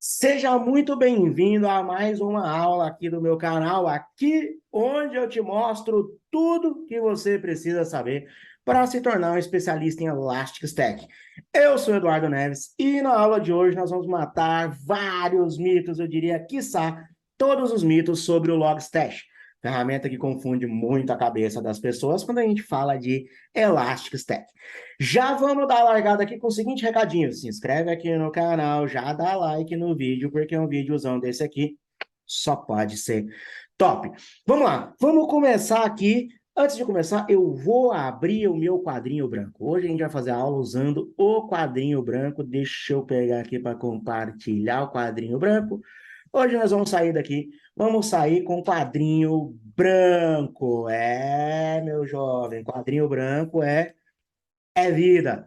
Seja muito bem-vindo a mais uma aula aqui do meu canal, aqui onde eu te mostro tudo que você precisa saber para se tornar um especialista em Elastic Stack. Eu sou Eduardo Neves e na aula de hoje nós vamos matar vários mitos, eu diria, quiçá, todos os mitos sobre o Logstash, ferramenta que confunde muito a cabeça das pessoas quando a gente fala de Elastic Stack. Já vamos dar a largada aqui com o seguinte recadinho. Se inscreve aqui no canal, já dá like no vídeo, porque um videozão desse aqui só pode ser top. Vamos lá, vamos começar aqui. Antes de começar, eu vou abrir o meu quadrinho branco. Hoje a gente vai fazer a aula usando o quadrinho branco. Deixa eu pegar aqui para compartilhar o quadrinho branco. Hoje nós vamos sair daqui, vamos sair com quadrinho branco. É, meu jovem, quadrinho branco é vida.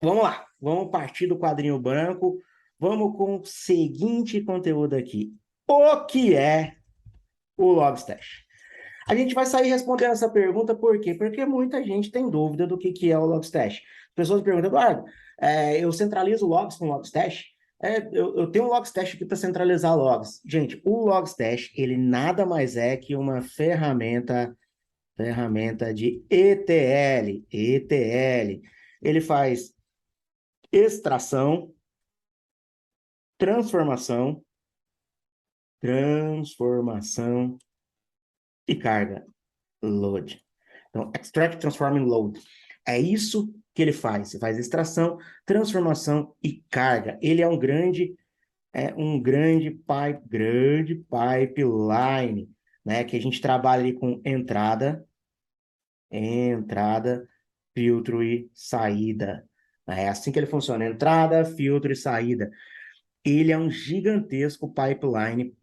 Vamos lá, vamos partir do quadrinho branco. Vamos com o seguinte conteúdo aqui. O que é o Logstash? A gente vai sair respondendo essa pergunta, por quê? Porque muita gente tem dúvida do que é o Logstash. As pessoas perguntam, Eduardo, eu centralizo logs com o Logstash? Eu tenho um Logstash aqui para centralizar logs. Gente, o Logstash, ele nada mais é que uma ferramenta de ETL. ETL. Ele faz extração, transformação, transformação e carga, load. Então, extract, transform and load. É isso que ele faz. Ele faz extração, transformação e carga. Ele é um grande pipeline, né? Que a gente trabalha ali com entrada, filtro e saída. É assim que ele funciona: entrada, filtro e saída. Ele é um gigantesco pipeline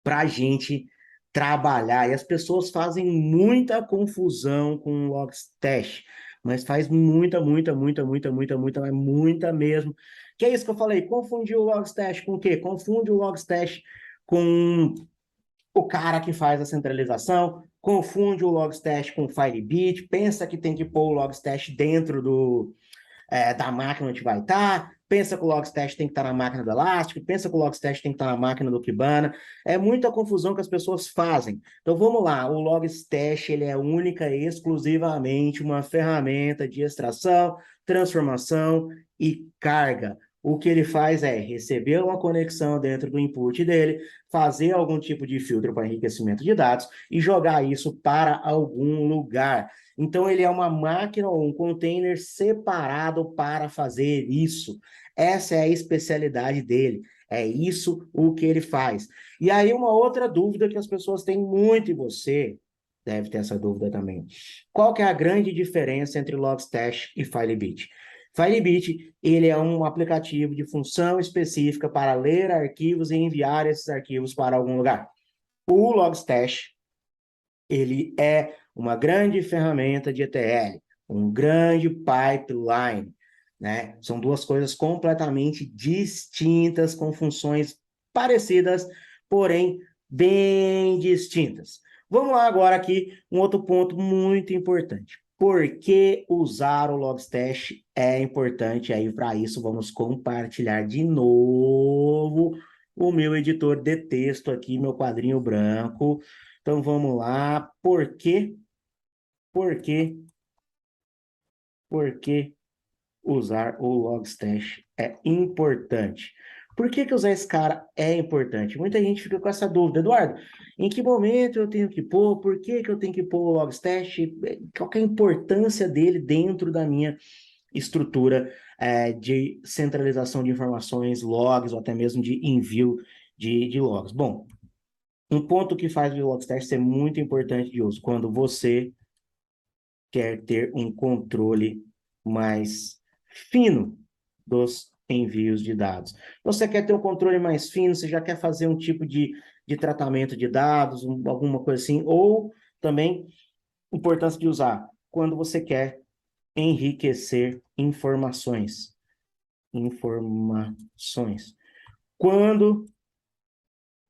para a gente trabalhar. E as pessoas fazem muita confusão com o Logstash, mas faz muita mesmo. Que é isso que eu falei, confundir o Logstash com o quê? Confunde o Logstash com o cara que faz a centralização, confunde o Logstash com o Firebit, pensa que tem que pôr o Logstash dentro da máquina onde vai estar, pensa que o Logstash tem que estar na máquina do Elástico, pensa que o Logstash tem que estar na máquina do Kibana. É muita confusão que as pessoas fazem. Então vamos lá, o Logstash ele é única e exclusivamente uma ferramenta de extração, transformação e carga. O que ele faz é receber uma conexão dentro do input dele, fazer algum tipo de filtro para enriquecimento de dados e jogar isso para algum lugar. Então, ele é uma máquina ou um container separado para fazer isso. Essa é a especialidade dele. É isso o que ele faz. E aí, uma outra dúvida que as pessoas têm muito, e você deve ter essa dúvida também. Qual que é a grande diferença entre Logstash e Firebit? Firebit, ele é um aplicativo de função específica para ler arquivos e enviar esses arquivos para algum lugar. O Logstash, ele é uma grande ferramenta de ETL, um grande pipeline, né? São duas coisas completamente distintas, com funções parecidas, porém bem distintas. Vamos lá agora aqui, um outro ponto muito importante. Por que usar o Logstash é importante? Aí, para isso, vamos compartilhar de novo o meu editor de texto aqui, meu quadrinho branco. Então vamos lá. Por que, por que usar o Logstash é importante? Por que usar esse cara é importante? Muita gente fica com essa dúvida. Eduardo, em que momento eu tenho que pôr? Por que eu tenho que pôr o Logstash? Qual que é a importância dele dentro da minha estrutura de centralização de informações, logs, ou até mesmo de envio de logs? Bom, um ponto que faz o Logstash ser muito importante de uso, quando você quer ter um controle mais fino dos envios de dados. Você quer ter um controle mais fino, você já quer fazer um tipo de tratamento de dados, alguma coisa assim, ou também importância de usar quando você quer enriquecer informações. Informações. Quando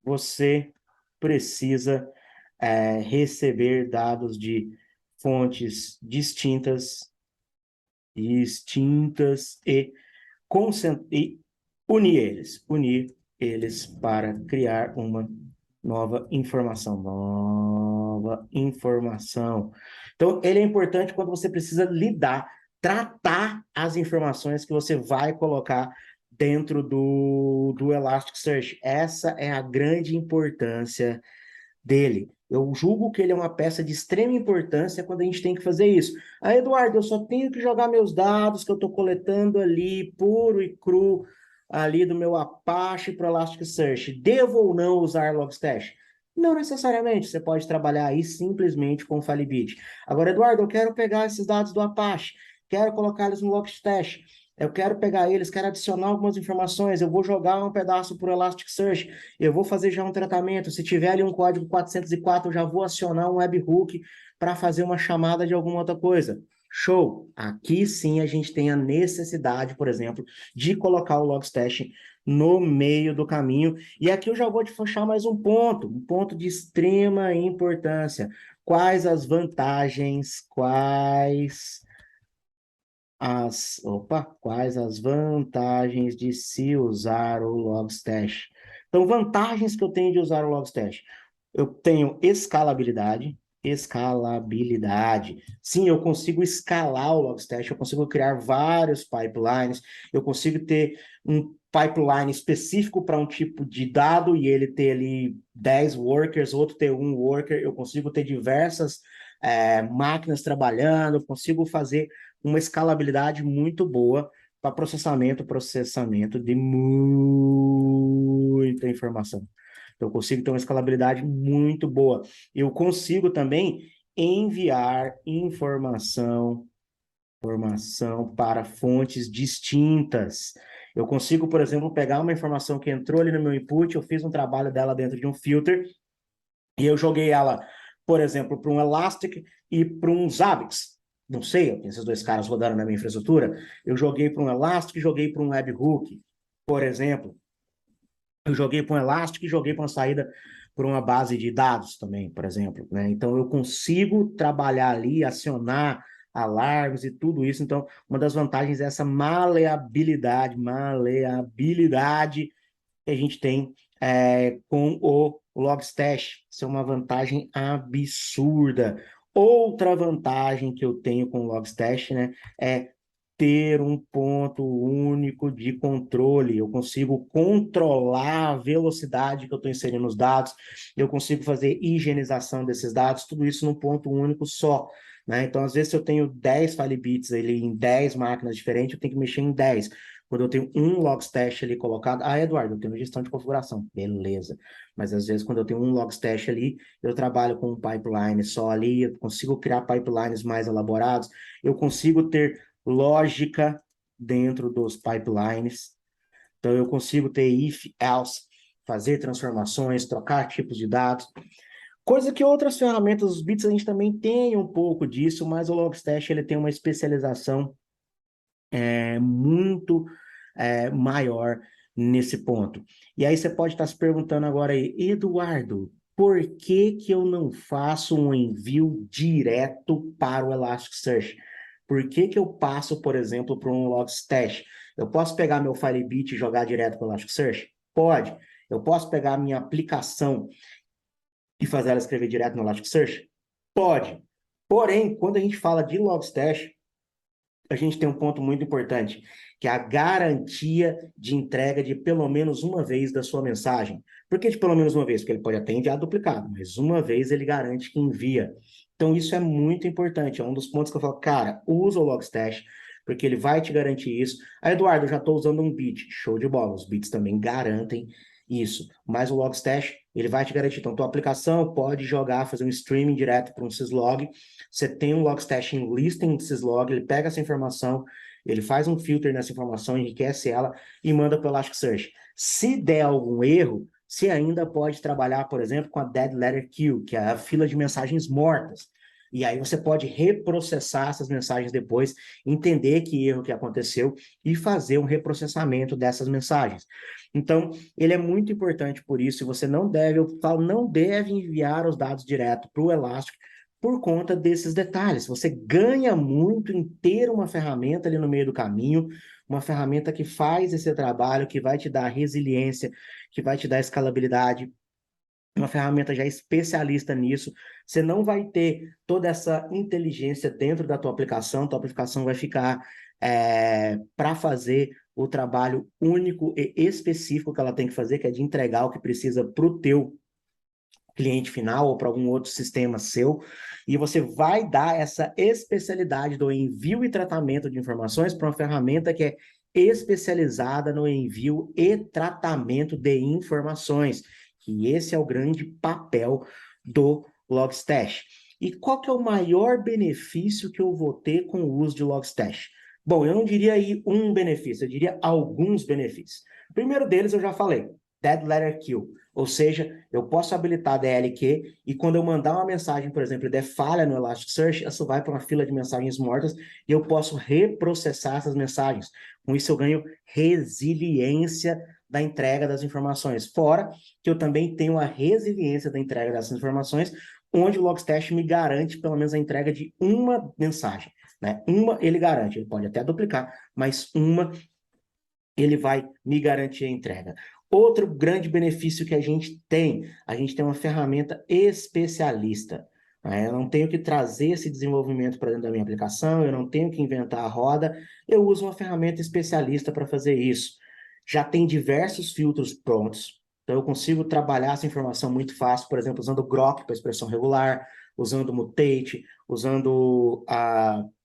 você precisa receber dados de fontes distintas e unir eles para criar uma nova informação. Nova informação. Então, ele é importante quando você precisa lidar, tratar as informações que você vai colocar dentro do Elasticsearch. Essa é a grande importância dele. Eu julgo que ele é uma peça de extrema importância quando a gente tem que fazer isso. Ah, Eduardo, eu só tenho que jogar meus dados que eu estou coletando ali, puro e cru, ali do meu Apache para o Elasticsearch. Devo ou não usar Logstash? Não necessariamente, você pode trabalhar aí simplesmente com o Falibit. Agora, Eduardo, eu quero pegar esses dados do Apache, quero colocar eles no Logstash, eu quero pegar eles, quero adicionar algumas informações, eu vou jogar um pedaço para o Elasticsearch, eu vou fazer já um tratamento. Se tiver ali um código 404, eu já vou acionar um webhook para fazer uma chamada de alguma outra coisa. Show! Aqui sim a gente tem a necessidade, por exemplo, de colocar o Logstash no meio do caminho. E aqui eu já vou te fechar mais um ponto de extrema importância. Quais as vantagens, quais as vantagens de se usar o Logstash? Então, vantagens que eu tenho de usar o Logstash. Eu tenho escalabilidade. Sim, eu consigo escalar o Logstash, eu consigo criar vários pipelines, eu consigo ter um pipeline específico para um tipo de dado e ele ter ali 10 workers, outro ter um worker, eu consigo ter diversas máquinas trabalhando, eu consigo fazer uma escalabilidade muito boa para processamento de muita informação. Então, eu consigo ter uma escalabilidade muito boa. Eu consigo também enviar informação para fontes distintas. Eu consigo, por exemplo, pegar uma informação que entrou ali no meu input, eu fiz um trabalho dela dentro de um filter, e eu joguei ela, por exemplo, para um Elastic e para um Zabbix. Não sei, eu tenho esses dois caras rodando na minha infraestrutura. Eu joguei para um Elastic e joguei para um webhook, por exemplo. Eu joguei para um Elastic e joguei para uma saída por uma base de dados também, por exemplo, né? Então, eu consigo trabalhar ali, acionar alarmes e tudo isso. Então, uma das vantagens é essa maleabilidade que a gente tem com o Logstash. Isso é uma vantagem absurda. Outra vantagem que eu tenho com o Logstash, né, é ter um ponto único de controle. Eu consigo controlar a velocidade que eu estou inserindo os dados, eu consigo fazer higienização desses dados, tudo isso num ponto único só. Né? Então, às vezes, se eu tenho 10 Filebits ali em 10 máquinas diferentes, eu tenho que mexer em 10. Quando eu tenho um Logstash ali colocado, Eduardo, eu tenho gestão de configuração, beleza. Mas às vezes, quando eu tenho um Logstash ali, eu trabalho com um pipeline só ali, eu consigo criar pipelines mais elaborados, eu consigo ter lógica dentro dos pipelines. Então, eu consigo ter if, else, fazer transformações, trocar tipos de dados. Coisa que outras ferramentas, os bits, a gente também tem um pouco disso, mas o Logstash ele tem uma especialização muito maior nesse ponto. E aí você pode estar se perguntando agora aí, Eduardo, por que que eu não faço um envio direto para o Elasticsearch? Por que que eu passo, por exemplo, para um Logstash? Eu posso pegar meu Firebit e jogar direto para o Elasticsearch? Pode. Eu posso pegar a minha aplicação e fazer ela escrever direto no Elasticsearch? Pode. Porém, quando a gente fala de Logstash, a gente tem um ponto muito importante, que é a garantia de entrega de pelo menos uma vez da sua mensagem. Por que de pelo menos uma vez? Porque ele pode até enviar duplicado, mas uma vez ele garante que envia. Então, isso é muito importante. É um dos pontos que eu falo, cara, usa o Logstash, porque ele vai te garantir isso. Ah, Eduardo, eu já estou usando um bit. Show de bola. Os bits também garantem isso. Mas o Logstash, ele vai te garantir. Então, tua aplicação pode jogar, fazer um streaming direto para um syslog. Você tem um Logstash em listing de syslog, ele pega essa informação, ele faz um filter nessa informação, enriquece ela e manda para o Elasticsearch. Se der algum erro, você ainda pode trabalhar, por exemplo, com a Dead Letter Queue, que é a fila de mensagens mortas. E aí você pode reprocessar essas mensagens depois, entender que erro que aconteceu e fazer um reprocessamento dessas mensagens. Então, ele é muito importante por isso, e você não deve, eu falo, não deve enviar os dados direto para o Elastic por conta desses detalhes. Você ganha muito em ter uma ferramenta ali no meio do caminho, uma ferramenta que faz esse trabalho, que vai te dar resiliência, que vai te dar escalabilidade, uma ferramenta já especialista nisso. Você não vai ter toda essa inteligência dentro da tua aplicação vai ficar para fazer o trabalho único e específico que ela tem que fazer, que é de entregar o que precisa para o teu cliente final ou para algum outro sistema seu, e você vai dar essa especialidade do envio e tratamento de informações para uma ferramenta que é especializada no envio e tratamento de informações, que esse é o grande papel do Logstash. E qual que é o maior benefício que eu vou ter com o uso de Logstash? Bom, eu não diria aí um benefício, eu diria alguns benefícios. O primeiro deles eu já falei, Dead Letter Kill. Ou seja, eu posso habilitar a DLQ e quando eu mandar uma mensagem, por exemplo, e der falha no Elasticsearch, isso vai para uma fila de mensagens mortas e eu posso reprocessar essas mensagens. Com isso eu ganho resiliência da entrega das informações. Fora que eu também tenho a resiliência da entrega dessas informações, onde o Logstash me garante pelo menos a entrega de uma mensagem. Né? Uma ele garante, ele pode até duplicar, mas uma ele vai me garantir a entrega. Outro grande benefício que a gente tem uma ferramenta especialista. Né? Eu não tenho que trazer esse desenvolvimento para dentro da minha aplicação, eu não tenho que inventar a roda, eu uso uma ferramenta especialista para fazer isso. Já tem diversos filtros prontos, então eu consigo trabalhar essa informação muito fácil, por exemplo, usando o Grok para expressão regular, usando o Mutate, usando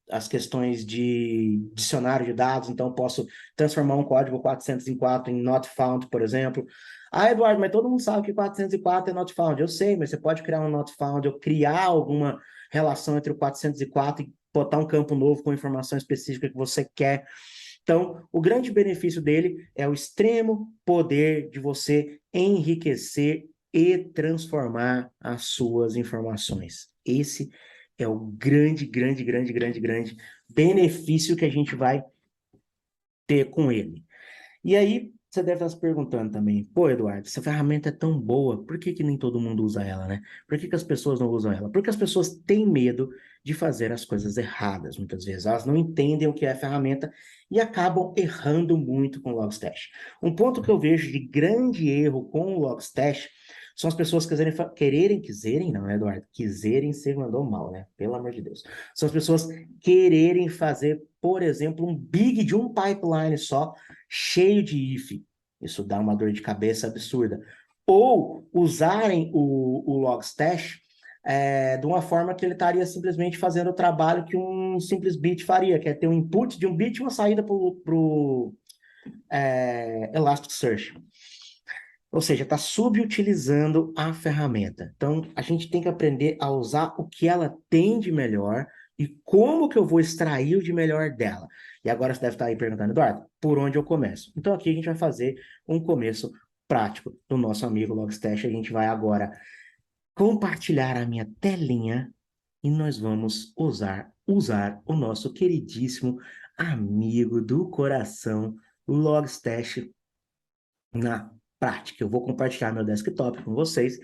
as questões de dicionário de dados, então posso transformar um código 404 em not found, por exemplo. Ah, Eduardo, mas todo mundo sabe que 404 é not found. Eu sei, mas você pode criar um not found ou criar alguma relação entre o 404 e botar um campo novo com informação específica que você quer. Então, o grande benefício dele é o extremo poder de você enriquecer e transformar as suas informações. Esse é o grande benefício que a gente vai ter com ele. E aí, você deve estar se perguntando também, pô, Eduardo, essa ferramenta é tão boa, por que que nem todo mundo usa ela, né? Por que que as pessoas não usam ela? Porque as pessoas têm medo de fazer as coisas erradas, muitas vezes. Elas não entendem o que é a ferramenta e acabam errando muito com o Logstash. Um ponto que eu vejo de grande erro com o Logstash são as pessoas quererem, não, né, Eduardo? Quiserem ser mandou mal, né? Pelo amor de Deus. São as pessoas quererem fazer, por exemplo, um big de um pipeline só, cheio de if. Isso dá uma dor de cabeça absurda. Ou usarem o Logstash de uma forma que ele estaria simplesmente fazendo o trabalho que um simples bit faria, que é ter um input de um bit e uma saída para o Elasticsearch. Ou seja, está subutilizando a ferramenta. Então, a gente tem que aprender a usar o que ela tem de melhor e como que eu vou extrair o de melhor dela. E agora você deve estar aí perguntando, Eduardo, por onde eu começo? Então, aqui a gente vai fazer um começo prático do nosso amigo Logstash. A gente vai agora compartilhar a minha telinha e nós vamos usar o nosso queridíssimo amigo do coração, Logstash, na prática. Eu vou compartilhar meu desktop com vocês.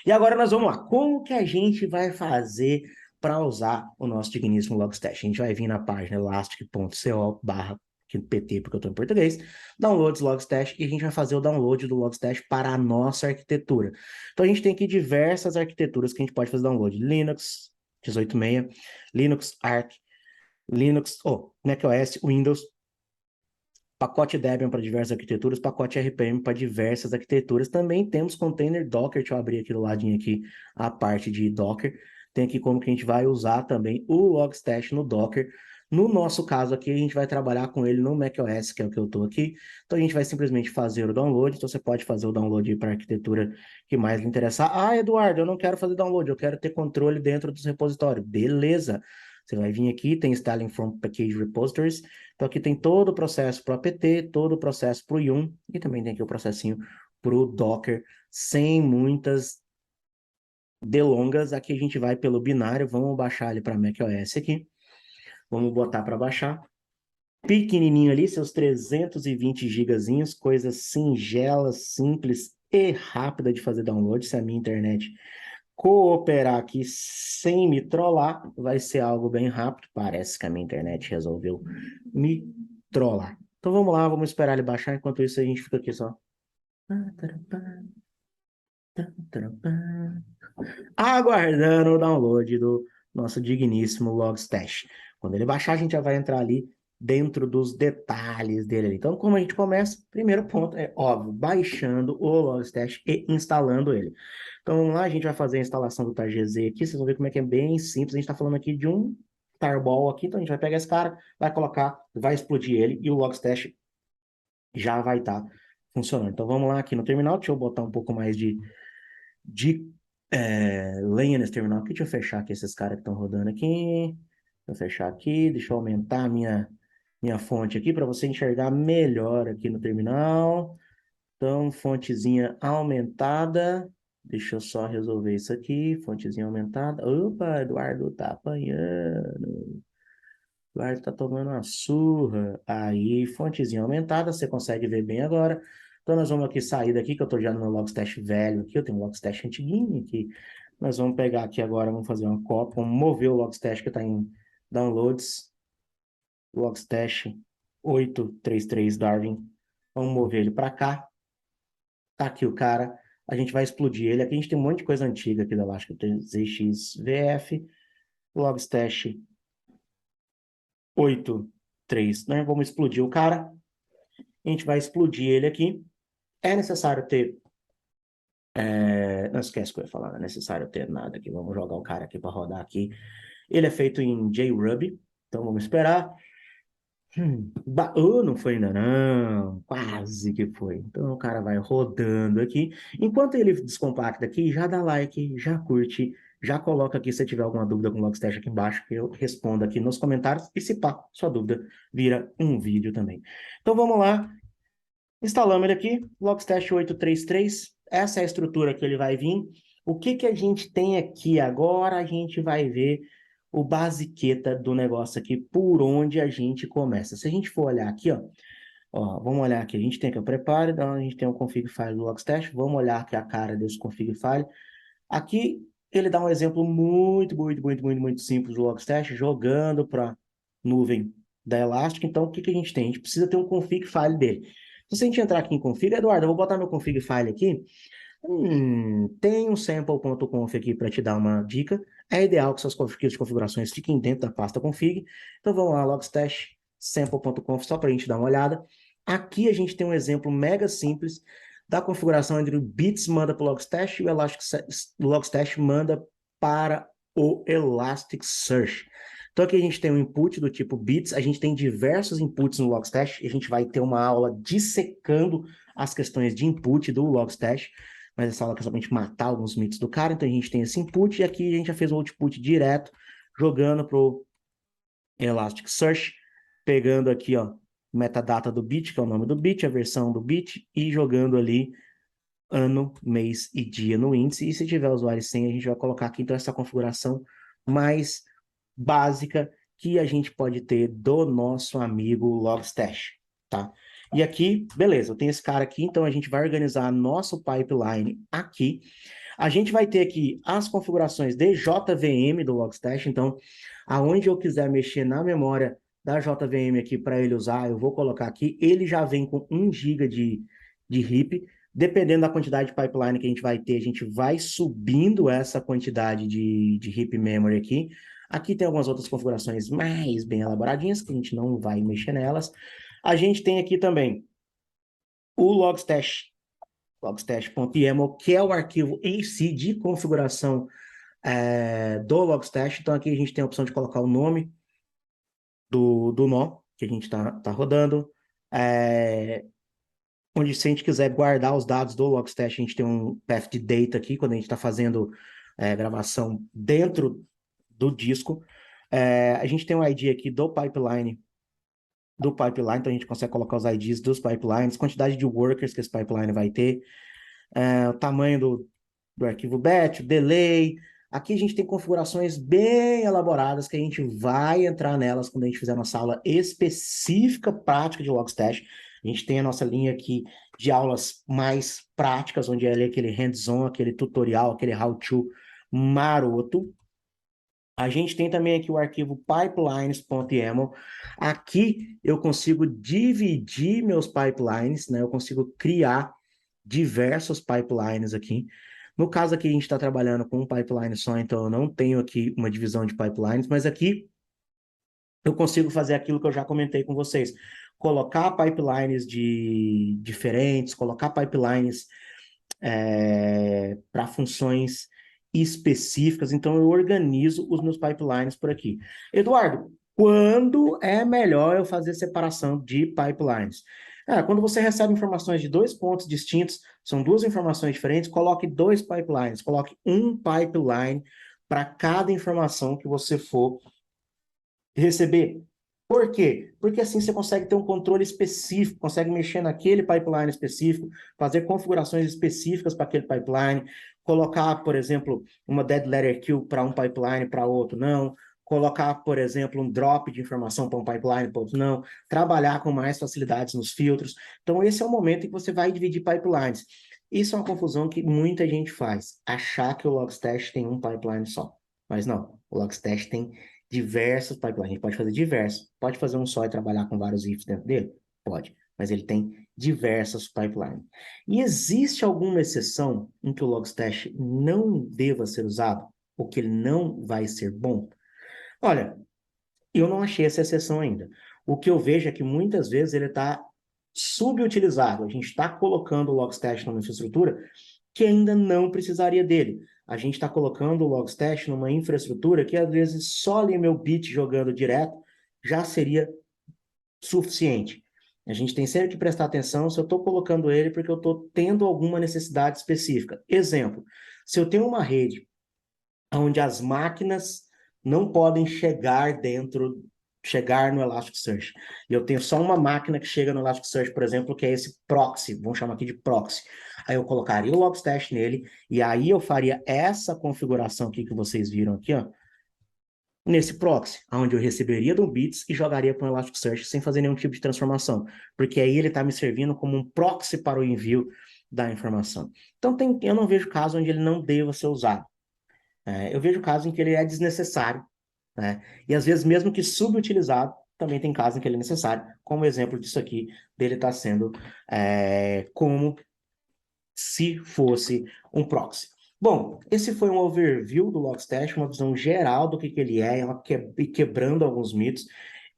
E agora nós vamos lá. Como que a gente vai fazer para usar o nosso digníssimo Logstash? A gente vai vir na página elastic.co/pt, porque eu estou em português, downloads Logstash, e a gente vai fazer o download do Logstash para a nossa arquitetura. Então a gente tem aqui diversas arquiteturas que a gente pode fazer download. Linux 18.6, Linux Arch, macOS, Windows, pacote Debian para diversas arquiteturas, pacote RPM para diversas arquiteturas. Também temos container Docker, deixa eu abrir aqui do ladinho aqui a parte de Docker. Tem aqui como que a gente vai usar também o Logstash no Docker. No nosso caso aqui, a gente vai trabalhar com ele no macOS, que é o que eu estou aqui. Então, a gente vai simplesmente fazer o download. Então, você pode fazer o download para a arquitetura que mais lhe interessar. Ah, Eduardo, eu não quero fazer download, eu quero ter controle dentro dos repositórios. Beleza. Você vai vir aqui, tem Styling from Package Repositories. Então, aqui tem todo o processo para o apt, todo o processo para o yum, e também tem aqui o processinho para o Docker, sem muitas delongas. Aqui a gente vai pelo binário, vamos baixar ele para macOS aqui. Vamos botar para baixar. Pequenininho ali, seus 320 gigazinhos, coisa singela, simples e rápida de fazer download. Se a minha internet cooperar aqui sem me trollar, vai ser algo bem rápido. Parece que a minha internet resolveu me trollar. Então vamos lá, vamos esperar ele baixar, enquanto isso a gente fica aqui só. Aguardando o download do nosso digníssimo Logstash. Quando ele baixar, a gente já vai entrar ali dentro dos detalhes dele ali. Então, como a gente começa? Primeiro ponto é, óbvio, baixando o Logstash e instalando ele. Então, vamos lá, a gente vai fazer a instalação do TarGZ aqui, vocês vão ver como é que é bem simples. A gente está falando aqui de um tarball aqui, então a gente vai pegar esse cara, vai colocar, vai explodir ele e o Logstash já vai estar funcionando. Então, vamos lá aqui no terminal, deixa eu botar um pouco mais de lenha nesse terminal aqui. Deixa eu fechar aqui esses caras que estão rodando aqui. Deixa eu fechar aqui, deixa eu aumentar a minha fonte aqui para você enxergar melhor aqui no terminal. Então, fontezinha aumentada. Deixa eu só resolver isso aqui. Fontezinha aumentada. Opa, Eduardo tá apanhando. Eduardo tá tomando uma surra. Aí, fontezinha aumentada. Você consegue ver bem agora. Então, nós vamos aqui sair daqui, que eu tô já no meu Logstash velho aqui. Eu tenho um Logstash antiguinho aqui. Nós vamos pegar aqui agora, vamos fazer uma cópia. Vamos mover o Logstash que está em Downloads. Logstash 833 Darwin. Vamos mover ele para cá. Tá aqui o cara. A gente vai explodir ele. Aqui a gente tem um monte de coisa antiga aqui da Elastic. Tem ZXVF, Logstash 83, né? Vamos explodir o cara. A gente vai explodir ele aqui. É necessário ter... Não esquece o que eu ia falar. Não é necessário ter nada aqui. Vamos jogar o cara aqui para rodar aqui. Ele é feito em JRuby. Então vamos esperar. Não foi ainda não, quase que foi. Então o cara vai rodando aqui. Enquanto ele descompacta aqui, já dá like, já curte, já coloca aqui se tiver alguma dúvida com o Logstash aqui embaixo, que eu respondo aqui nos comentários. E se pá, sua dúvida vira um vídeo também. Então vamos lá, instalamos ele aqui, Logstash 833. Essa é a estrutura que ele vai vir. O que que a gente tem aqui agora? A gente vai ver o basiqueta do negócio aqui, por onde a gente começa. Se a gente for olhar aqui, ó, vamos olhar aqui, a gente tem aqui o prepare, então a gente tem o config file do Logstash, vamos olhar aqui a cara desse config file. Aqui ele dá um exemplo muito simples do Logstash, jogando para nuvem da Elastic. Então, o que que a gente tem? A gente precisa ter um config file dele. Se a gente entrar aqui em config, Eduardo, eu vou botar meu config file aqui. Tem um sample.conf aqui para te dar uma dica. É ideal que suas configurações fiquem dentro da pasta config. Então vamos lá, logstash sample.conf, só para a gente dar uma olhada. Aqui a gente tem um exemplo mega simples da configuração entre o bits manda para o Logstash e o Logstash manda para o Elasticsearch. Então aqui a gente tem um input do tipo bits, a gente tem diversos inputs no Logstash, e a gente vai ter uma aula dissecando as questões de input do Logstash, mas essa aula é somente matar alguns mitos do cara, então a gente tem esse input, e aqui a gente já fez o output direto, jogando para o Elasticsearch, pegando aqui, ó, metadata do bit, que é o nome do bit, a versão do bit, e jogando ali ano, mês e dia no índice. E se tiver usuário sem, a gente vai colocar aqui, então, essa configuração mais básica que a gente pode ter do nosso amigo Logstash, tá? E aqui, beleza, eu tenho esse cara aqui, então a gente vai organizar nosso pipeline aqui. A gente vai ter aqui as configurações de JVM do Logstash, então, aonde eu quiser mexer na memória da JVM aqui para ele usar, eu vou colocar aqui. Ele já vem com 1 GB de heap. Dependendo da quantidade de pipeline que a gente vai ter, a gente vai subindo essa quantidade de heap memory aqui. Aqui tem algumas outras configurações mais bem elaboradinhas, que a gente não vai mexer nelas. A gente tem aqui também o Logstash, logstash.yaml, que é o arquivo em si de configuração do Logstash. Então aqui a gente tem a opção de colocar o nome do nó que a gente está rodando. Onde se a gente quiser guardar os dados do Logstash, a gente tem um path de data aqui, quando a gente está fazendo gravação dentro do disco. A gente tem um ID aqui do pipeline, então a gente consegue colocar os IDs dos pipelines, quantidade de workers que esse pipeline vai ter, o tamanho do arquivo batch, o delay. Aqui a gente tem configurações bem elaboradas que a gente vai entrar nelas quando a gente fizer nossa aula específica prática de Logstash. A gente tem a nossa linha aqui de aulas mais práticas, onde é ali aquele hands-on, aquele tutorial, aquele how-to maroto. A gente tem também aqui o arquivo pipelines.yaml. Aqui eu consigo dividir meus pipelines, né? Eu consigo criar diversos pipelines aqui. No caso aqui, a gente está trabalhando com um pipeline só, então eu não tenho aqui uma divisão de pipelines, mas aqui eu consigo fazer aquilo que eu já comentei com vocês. Colocar pipelines diferentes, colocar pipelines para funções específicas. Então, eu organizo os meus pipelines por aqui. Eduardo, quando é melhor eu fazer separação de pipelines? Quando você recebe informações de dois pontos distintos, são duas informações diferentes, coloque dois pipelines, coloque um pipeline para cada informação que você for receber. Por quê? Porque assim você consegue ter um controle específico, consegue mexer naquele pipeline específico, fazer configurações específicas para aquele pipeline, colocar, por exemplo, uma dead letter queue para um pipeline, para outro não, colocar, por exemplo, um drop de informação para um pipeline, para outro não, trabalhar com mais facilidades nos filtros. Então, esse é o momento em que você vai dividir pipelines. Isso é uma confusão que muita gente faz, achar que o Logstash tem um pipeline só. Mas não, o Logstash tem diversos pipelines. A gente pode fazer diversos. Pode fazer um só e trabalhar com vários ifs dentro dele? Pode. Mas ele tem diversas pipelines. E existe alguma exceção em que o Logstash não deva ser usado? Ou que ele não vai ser bom? Olha, eu não achei essa exceção ainda. O que eu vejo é que muitas vezes ele está subutilizado. A gente está colocando o Logstash numa infraestrutura que ainda não precisaria dele. A gente está colocando o Logstash numa infraestrutura que, às vezes, só ali meu bit jogando direto já seria suficiente. A gente tem sempre que prestar atenção se eu estou colocando ele porque eu estou tendo alguma necessidade específica. Exemplo, se eu tenho uma rede onde as máquinas não podem chegar no Elasticsearch. E eu tenho só uma máquina que chega no Elasticsearch, por exemplo, que é esse proxy, vamos chamar aqui de proxy. Aí eu colocaria o Logstash nele, e aí eu faria essa configuração aqui que vocês viram aqui, ó, nesse proxy, onde eu receberia do bits e jogaria para o Elasticsearch sem fazer nenhum tipo de transformação, porque aí ele está me servindo como um proxy para o envio da informação. Então, eu não vejo caso onde ele não deva ser usado. Eu vejo casos em que ele é desnecessário, né? E às vezes, mesmo que subutilizado, também tem casos em que ele é necessário, como o exemplo disso aqui, dele estar sendo como se fosse um proxy. Bom, esse foi um overview do Logstash, uma visão geral do que ele é, quebrando alguns mitos.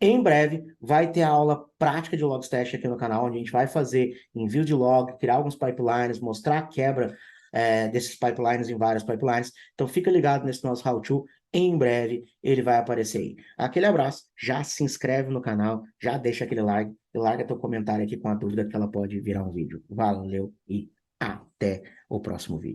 Em breve vai ter a aula prática de Logstash aqui no canal, onde a gente vai fazer envio de log, criar alguns pipelines, mostrar a quebra desses pipelines em vários pipelines. Então fica ligado nesse nosso how-to, em breve ele vai aparecer aí. Aquele abraço, já se inscreve no canal, já deixa aquele like e larga teu comentário aqui com a dúvida que ela pode virar um vídeo. Valeu e até o próximo vídeo.